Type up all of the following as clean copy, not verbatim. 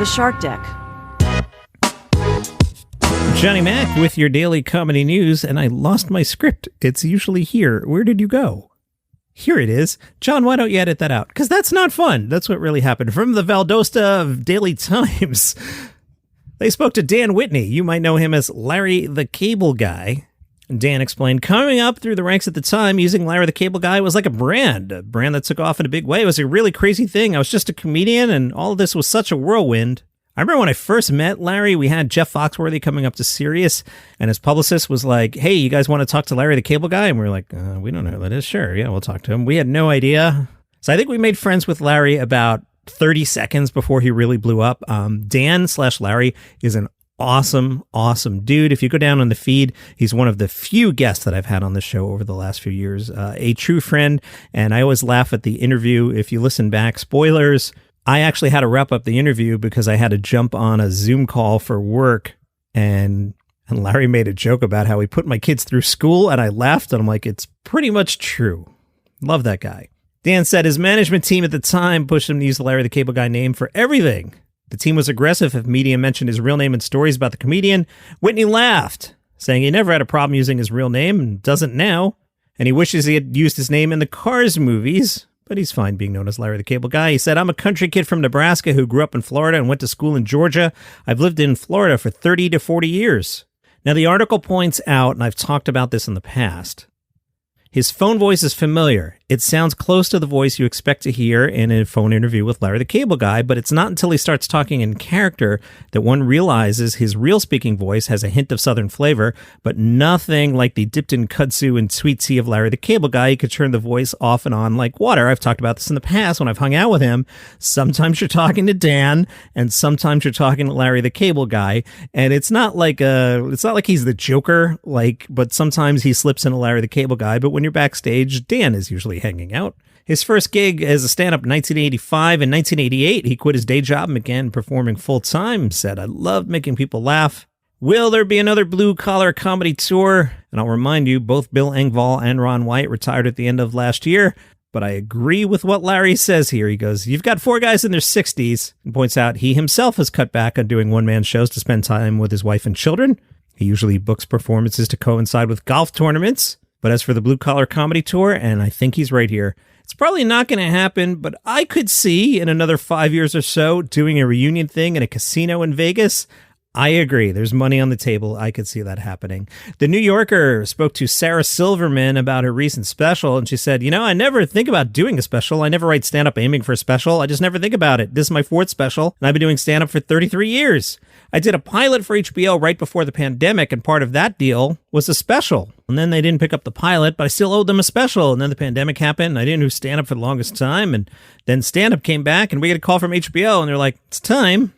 The Shark Deck. Johnny Mac with your daily comedy news, and I lost my script. It's usually here. Where did you go? Here it is. John, why don't you edit that out? Because that's not fun. That's what really happened. From the Valdosta Daily Times, they spoke to Dan Whitney. You might know him as Larry the Cable Guy. Dan explained, coming up through the ranks at the time, using Larry the Cable Guy was like a brand that took off in a big way. It was a really crazy thing. I was just a comedian, and all of this was such a whirlwind. I remember when I first met Larry, we had Jeff Foxworthy coming up to Sirius, and his publicist was like, hey, you guys want to talk to Larry the Cable Guy? And we were like, we don't know who that is. Sure, yeah, we'll talk to him. We had no idea. So I think we made friends with Larry about 30 seconds before he really blew up. Dan/Larry is an awesome dude. If you go down on the feed, he's one of the few guests that I've had on the show over the last few years. A true friend, and I always laugh at the interview. If you listen back, spoilers, I actually had to wrap up the interview because I had to jump on a Zoom call for work, and Larry made a joke about how he put my kids through school, and I laughed, and I'm like, it's pretty much true. Love that guy. Dan said his management team at the time pushed him to use the Larry the Cable Guy name for everything. The team was aggressive if media mentioned his real name in stories about the comedian. Whitney laughed, saying he never had a problem using his real name and doesn't now, and he wishes he had used his name in the Cars movies, but he's fine being known as Larry the Cable Guy. He said, I'm a country kid from Nebraska who grew up in Florida and went to school in Georgia. I've lived in Florida for 30 to 40 years. Now, the article points out, and I've talked about this in the past, his phone voice is familiar. It sounds close to the voice you expect to hear in a phone interview with Larry the Cable Guy, but it's not until he starts talking in character that one realizes his real speaking voice has a hint of Southern flavor, but nothing like the dipped-in kudzu and sweet tea of Larry the Cable Guy. He could turn the voice off and on like water. I've talked about this in the past when I've hung out with him. Sometimes you're talking to Dan, and sometimes you're talking to Larry the Cable Guy, and it's not like he's the Joker, but sometimes he slips into Larry the Cable Guy. But when you're backstage, Dan is usually hanging out. His first gig as a stand-up in 1985. In 1988, he quit his day job and began performing full-time. Said, I loved making people laugh. Will there be another blue-collar comedy tour? And I'll remind you, both Bill Engvall and Ron White retired at the end of last year. But I agree with what Larry says here. He goes, you've got 4 guys in their 60s, and points out he himself has cut back on doing one-man shows to spend time with his wife and children. He usually books performances to coincide with golf tournaments. But as for the blue-collar comedy tour, and I think he's right here, it's probably not going to happen, but I could see in another 5 years or so doing a reunion thing in a casino in Vegas. I agree. There's money on the table. I could see that happening. The New Yorker spoke to Sarah Silverman about her recent special, and she said, I never think about doing a special. I never write stand-up aiming for a special. I just never think about it. This is my 4th special, and I've been doing stand-up for 33 years. I did a pilot for HBO right before the pandemic, and part of that deal was a special. And then they didn't pick up the pilot, but I still owed them a special. And then the pandemic happened, and I didn't do stand-up for the longest time. And then stand-up came back, and we get a call from HBO, and they're like, it's time.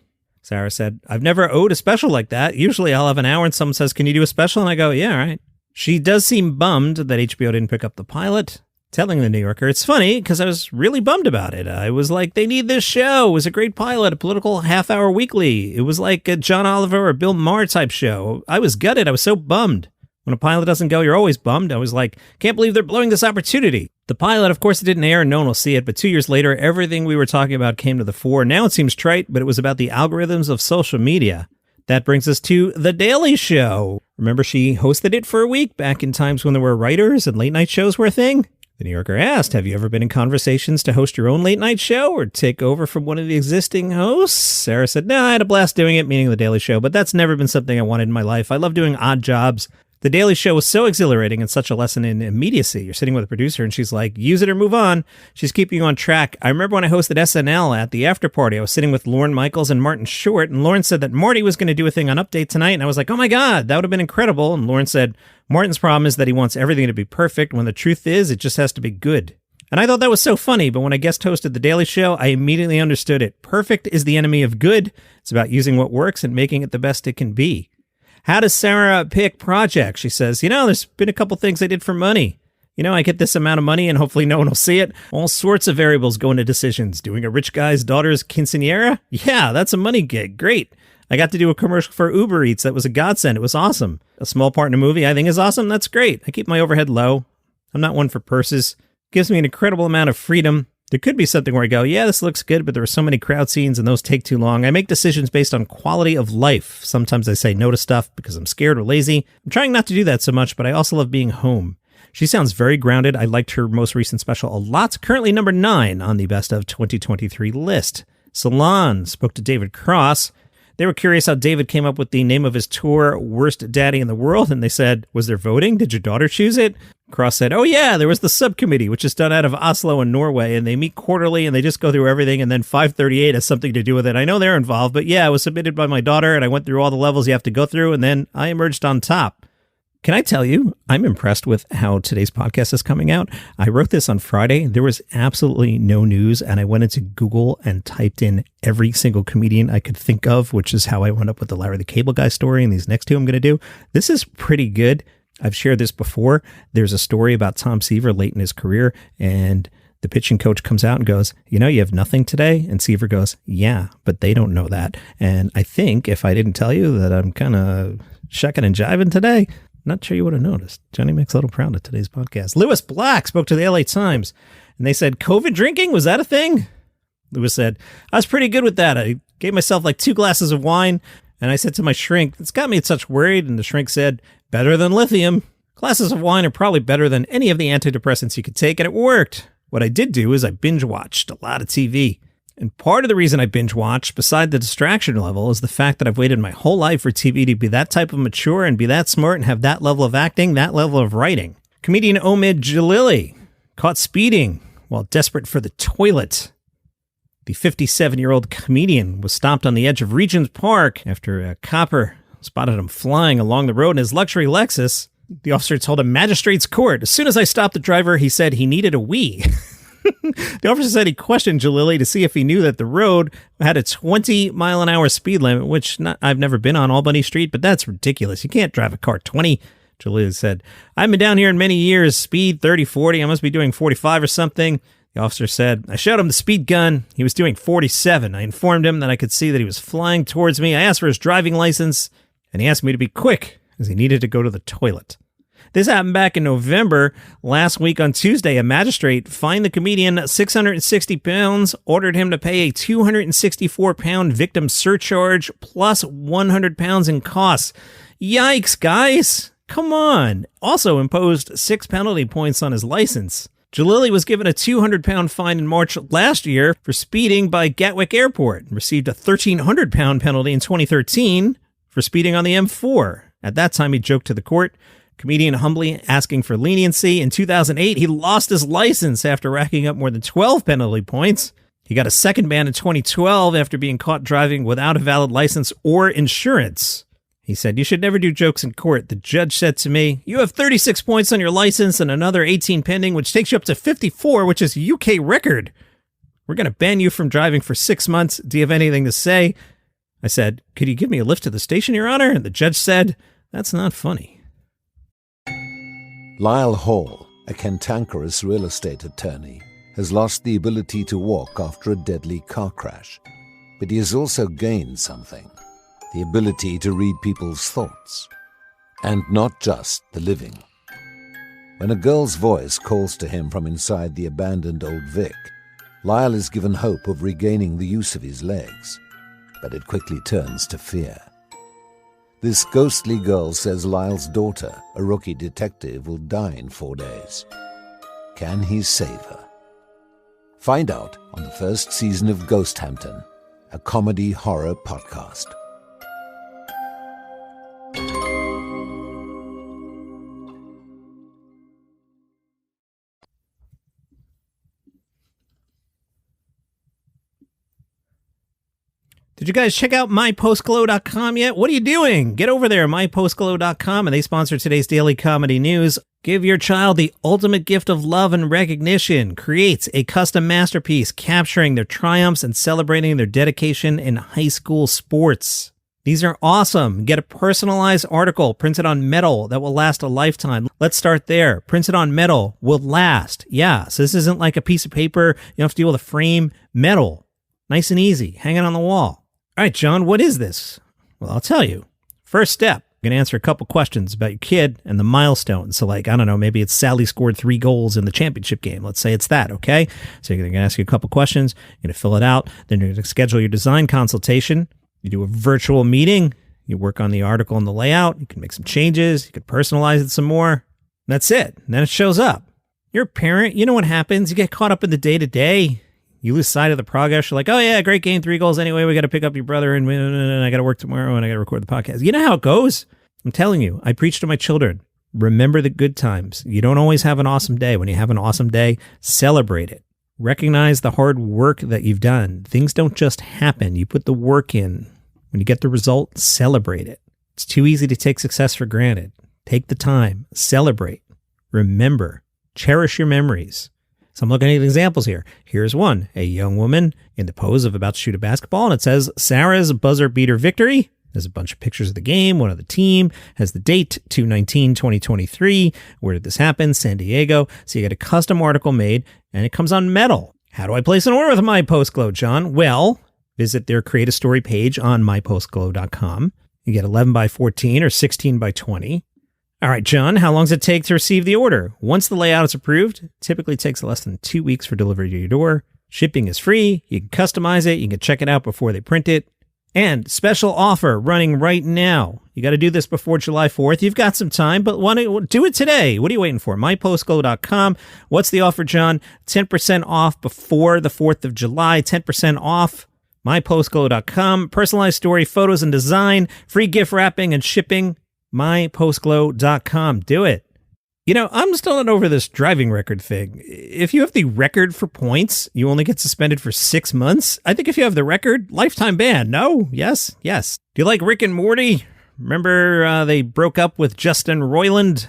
Sarah said, I've never owed a special like that. Usually I'll have an hour, and someone says, can you do a special? And I go, yeah, all right. She does seem bummed that HBO didn't pick up the pilot. Telling the New Yorker, it's funny because I was really bummed about it. I was like, they need this show. It was a great pilot, a political half-hour weekly. It was like a John Oliver or Bill Maher type show. I was gutted. I was so bummed. When a pilot doesn't go, you're always bummed. I was like, can't believe they're blowing this opportunity. The pilot, of course, it didn't air and no one will see it, but 2 years later, everything we were talking about came to the fore. Now it seems trite, but it was about the algorithms of social media. That brings us to The Daily Show. Remember, she hosted it for a week back in times when there were writers and late night shows were a thing? The New Yorker asked, have you ever been in conversations to host your own late night show or take over from one of the existing hosts? Sarah said, no, I had a blast doing it, meaning The Daily Show, but that's never been something I wanted in my life. I love doing odd jobs. The Daily Show was so exhilarating and such a lesson in immediacy. You're sitting with a producer and she's like, use it or move on. She's keeping you on track. I remember when I hosted SNL at the after party, I was sitting with Lorne Michaels and Martin Short, and Lorne said that Morty was going to do a thing on Update tonight. And I was like, oh my God, that would have been incredible. And Lorne said, Martin's problem is that he wants everything to be perfect when the truth is it just has to be good. And I thought that was so funny, but when I guest hosted The Daily Show, I immediately understood it. Perfect is the enemy of good. It's about using what works and making it the best it can be. How does Sarah pick projects? She says, there's been a couple things I did for money. I get this amount of money and hopefully no one will see it. All sorts of variables go into decisions. Doing a rich guy's daughter's quinceañera? Yeah, that's a money gig. Great. I got to do a commercial for Uber Eats. That was a godsend. It was awesome. A small part in a movie I think is awesome. That's great. I keep my overhead low. I'm not one for purses. Gives me an incredible amount of freedom. There could be something where I go, yeah, this looks good, but there are so many crowd scenes and those take too long. I make decisions based on quality of life. Sometimes I say no to stuff because I'm scared or lazy. I'm trying not to do that so much, but I also love being home. She sounds very grounded. I liked her most recent special a lot. Currently number 9 on the Best of 2023 list. Salon spoke to David Cross. They were curious how David came up with the name of his tour, Worst Daddy in the World, and they said, was there voting? Did your daughter choose it? Cross said, oh yeah, there was the subcommittee, which is done out of Oslo in Norway, and they meet quarterly, and they just go through everything, and then 538 has something to do with it. I know they're involved, but yeah, it was submitted by my daughter, and I went through all the levels you have to go through, and then I emerged on top. Can I tell you, I'm impressed with how today's podcast is coming out. I wrote this on Friday. There was absolutely no news, and I went into Google and typed in every single comedian I could think of, which is how I went up with the Larry the Cable Guy story and these next two I'm going to do. This is pretty good. I've shared this before. There's a story about Tom Seaver late in his career, and the pitching coach comes out and goes, you know, you have nothing today? And Seaver goes, yeah, but they don't know that. And I think if I didn't tell you that I'm kind of shucking and jiving today, not sure you would have noticed. Johnny makes a little proud of today's podcast. Lewis Black spoke to the LA Times, and they said, COVID drinking, was that a thing? Lewis said, I was pretty good with that. I gave myself like 2 glasses of wine, and I said to my shrink, it's got me such worried, and the shrink said, better than lithium. Glasses of wine are probably better than any of the antidepressants you could take, and it worked. What I did do is I binge watched a lot of TV. And part of the reason I binge watch, beside the distraction level, is the fact that I've waited my whole life for TV to be that type of mature and be that smart and have that level of acting, that level of writing. Comedian Omid Djalili caught speeding while desperate for the toilet. The 57-year-old comedian was stopped on the edge of Regent's Park after a copper spotted him flying along the road in his luxury Lexus. The officer told a magistrate's court, as soon as I stopped the driver, he said he needed a wee. The officer said he questioned Djalili to see if he knew that the road had a 20-mile-an-hour speed limit, which I've never been on Albany Street, but that's ridiculous. You can't drive a car 20. Djalili said, I've been down here in many years, speed 30, 40. I must be doing 45 or something. The officer said, I showed him the speed gun. He was doing 47. I informed him that I could see that he was flying towards me. I asked for his driving license, and he asked me to be quick as he needed to go to the toilet. This happened back in November. Last week on Tuesday, a magistrate fined the comedian 660 pounds, ordered him to pay a 264-pound victim surcharge plus 100 pounds in costs. Yikes, guys. Come on. Also imposed 6 penalty points on his license. Djalili was given a 200-pound fine in March last year for speeding by Gatwick Airport and received a 1,300-pound penalty in 2013 for speeding on the M4. At that time, he joked to the court, comedian humbly asking for leniency. In 2008, he lost his license after racking up more than 12 penalty points. He got a second ban in 2012 after being caught driving without a valid license or insurance. He said, you should never do jokes in court. The judge said to me, you have 36 points on your license and another 18 pending, which takes you up to 54, which is a UK record. We're going to ban you from driving for 6 months. Do you have anything to say? I said, could you give me a lift to the station, Your Honor? And the judge said, that's not funny. Lyle Hall, a cantankerous real estate attorney, has lost the ability to walk after a deadly car crash. But he has also gained something, the ability to read people's thoughts. And not just the living. When a girl's voice calls to him from inside the abandoned Old Vic, Lyle is given hope of regaining the use of his legs. But it quickly turns to fear. This ghostly girl says Lyle's daughter, a rookie detective, will die in 4 days. Can he save her? Find out on the first season of Ghosthampton, a comedy horror podcast. Did you guys check out mypostglow.com yet? What are you doing? Get over there, mypostglow.com, and they sponsor today's daily comedy news. Give your child the ultimate gift of love and recognition. Create a custom masterpiece capturing their triumphs and celebrating their dedication in high school sports. These are awesome. Get a personalized article printed on metal that will last a lifetime. Let's start there. Printed on metal will last. Yeah, so this isn't like a piece of paper. You don't have to deal with a frame. Metal. Nice and easy. Hang it on the wall. All right, John, what is this? Well, I'll tell you. First step, I'm going to answer a couple questions about your kid and the milestones. So like, I don't know, maybe it's Sally scored 3 goals in the championship game. Let's say it's that, okay? So you're going to ask you a couple questions. You're going to fill it out. Then you're going to schedule your design consultation. You do a virtual meeting. You work on the article and the layout. You can make some changes. You can personalize it some more. That's it. And then it shows up. You're a parent. You know what happens. You get caught up in the day-to-day. You lose sight of the progress. You're like, oh, yeah, great game, 3 goals. Anyway, we got to pick up your brother, and I got to work tomorrow, and I got to record the podcast. You know how it goes? I'm telling you, I preach to my children. Remember the good times. You don't always have an awesome day. When you have an awesome day, celebrate it. Recognize the hard work that you've done. Things don't just happen. You put the work in. When you get the result, celebrate it. It's too easy to take success for granted. Take the time. Celebrate. Remember. Cherish your memories. So I'm looking at examples here. Here's one. A young woman in the pose of about to shoot a basketball, and it says, Sarah's buzzer beater victory. There's a bunch of pictures of the game, one of the team, has the date, 2/19/2023. Where did this happen? San Diego. So you get a custom article made, and it comes on metal. How do I place an order with My Post Glow, John? Well, visit their Create a Story page on mypostglow.com. You get 11 by 14 or 16 by 20. All right, John, how long does it take to receive the order? Once the layout is approved, it typically takes less than 2 weeks for delivery to your door. Shipping is free. You can customize it. You can check it out before they print it. And special offer running right now. You got to do this before July 4th. You've got some time, but do it today. What are you waiting for? mypostglow.com. What's the offer, John? 10% off before the 4th of July. 10% off. mypostglow.com. Personalized story, photos, and design. Free gift wrapping and shipping. mypostglow.com. Do it. You know, I'm still not over this driving record thing. If you have the record for points, you only get suspended for 6 months. I think if you have the record, lifetime ban. No? Yes? Yes. Do you like Rick and Morty? Remember they broke up with Justin Roiland?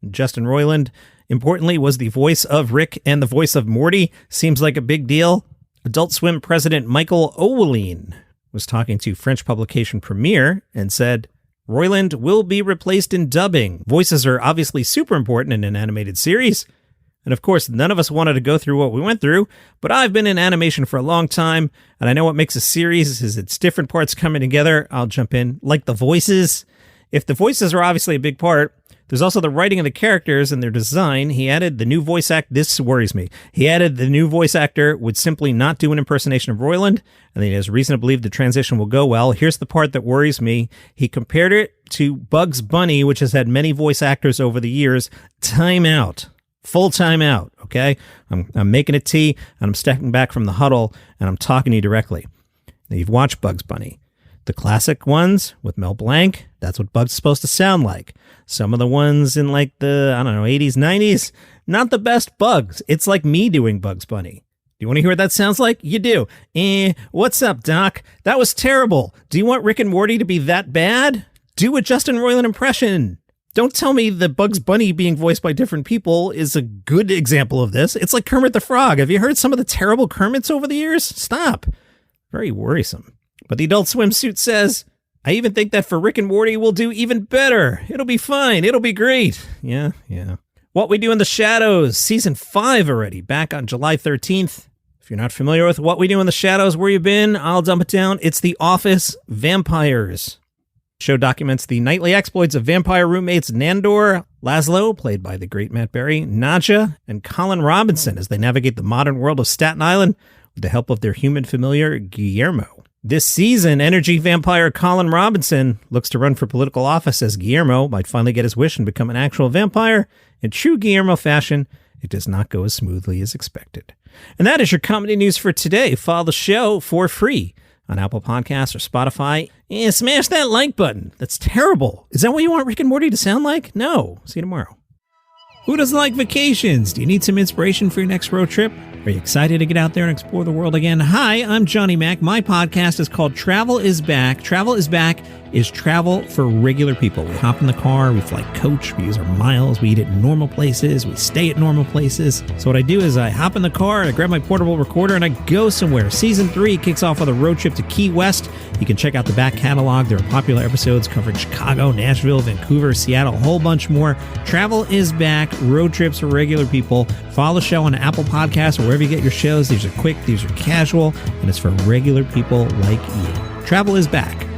Justin Roiland, importantly, was the voice of Rick and the voice of Morty. Seems like a big deal. Adult Swim president Michael Oweline was talking to French publication Premiere and said, Roiland will be replaced in dubbing. Voices are obviously super important in an animated series. And of course, none of us wanted to go through what we went through, but I've been in animation for a long time, and I know what makes a series is it's different parts coming together. I'll jump in. Like the voices. If the voices are obviously a big part, there's also the writing of the characters and their design. He added the new voice act. This worries me. He added the new voice actor would simply not do an impersonation of Roiland, and he has reason to believe the transition will go well. Here's the part that worries me. He compared it to Bugs Bunny, which has had many voice actors over the years. Time out. Full time out, okay? I'm making a tea, and I'm stepping back from the huddle, and I'm talking to you directly. Now, you've watched Bugs Bunny. The classic ones with Mel Blanc, that's what Bugs is supposed to sound like. Some of the ones in like the, 80s, 90s, not the best Bugs. It's like me doing Bugs Bunny. Do you want to hear what that sounds like? You do. What's up, Doc? That was terrible. Do you want Rick and Morty to be that bad? Do a Justin Roiland impression. Don't tell me the Bugs Bunny being voiced by different people is a good example of this. It's like Kermit the Frog. Have you heard some of the terrible Kermits over the years? Stop. Very worrisome. But the Adult Swimsuit says, I even think that for Rick and Morty, we'll do even better. It'll be fine. It'll be great. Yeah. What We Do in the Shadows, season 5 already, back on July 13th. If you're not familiar with What We Do in the Shadows, where you been, I'll dump it down. It's The Office Vampires. The show documents the nightly exploits of vampire roommates Nandor, Laszlo, played by the great Matt Berry, Nadja, and Colin Robinson as they navigate the modern world of Staten Island with the help of their human familiar, Guillermo. This season, energy vampire Colin Robinson looks to run for political office as Guillermo might finally get his wish and become an actual vampire. In true Guillermo fashion, it does not go as smoothly as expected. And that is your comedy news for today. Follow the show for free on Apple Podcasts or Spotify. And smash that like button. That's terrible. Is that what you want Rick and Morty to sound like? No. See you tomorrow. Who doesn't like vacations? Do you need some inspiration for your next road trip? Are you excited to get out there and explore the world again? Hi, I'm Johnny Mac. My podcast is called Travel is Back. Travel is Back is travel for regular people. We hop in the car, we fly coach, we use our miles, we eat at normal places, we stay at normal places. So what I do is I hop in the car, I grab my portable recorder, and I go somewhere. Season 3 kicks off with a road trip to Key West. You can check out the back catalog. There are popular episodes covering Chicago, Nashville, Vancouver, Seattle, a whole bunch more. Travel is Back, road trips for regular people. Follow the show on Apple Podcasts or wherever you get your shows. These are quick, these are casual, and it's for regular people like you. Travel is Back.